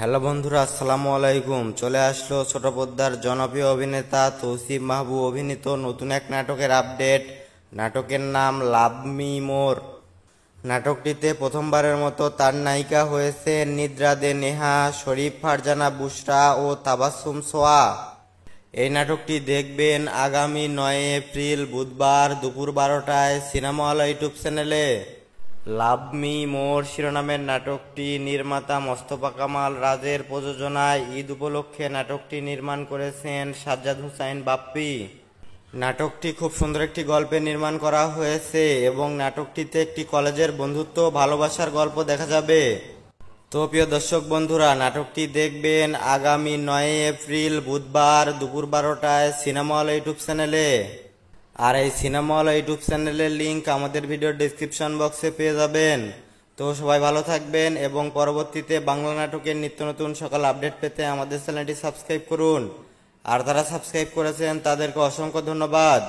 Hello বন্ধুরা, আসসালামু আলাইকুম। চলে আসলো ছোট পর্দার জনপ্রিয় অভিনেতা তৌসিফ মাহবুব অভিনীত নতুন এক নাটকের আপডেট। নাটকের নাম লাভ মি মোর। নাটকটিতে প্রথমবারের মতো তার নায়িকা হয়েছেন নিদ্রা দে নেহা, শরীফ ফারজানা বুশরা ও তাবাসসুম সোয়া। এই নাটকটি দেখবেন আগামী 9 এপ্রিল বুধবার দুপুর 12টায় সিনেমা হল ইউটিউব চ্যানেলে। লাভ মি মোর শিরোনামের নাটকটি নির্মাতা মোস্তফা কামাল রাজের প্রযোজনায় ঈদ উপলক্ষে নাটকটি নির্মাণ করেছেন সাজ্জাদ হোসাইন বাপ্পি। নাটকটি খুব সুন্দর একটি গল্পে নির্মাণ করা হয়েছে এবং নাটকটিতে একটি কলেজের বন্ধুত্ব ভালোবাসার গল্প দেখা যাবে। তো প্রিয় দর্শক বন্ধুরা, নাটকটি দেখবেন আগামী 9 এপ্রিল বুধবার দুপুর 12টায় সিনেমা হল ইউটিউব চ্যানেলে। আর এই সিনেমা হল ইউটিউব চ্যানেলের লিংক আমাদের ভিডিওর ডেসক্রিপশন বক্সে পেয়ে যাবেন। তো সবাই ভালো থাকবেন এবং পরবর্তীতে বাংলা নাটকের নিত্য নতুন সকল আপডেট পেতে আমাদের চ্যানেলটি সাবস্ক্রাইব করুন। আর যারা সাবস্ক্রাইব করেছেন তাদেরকে অসংখ্য ধন্যবাদ।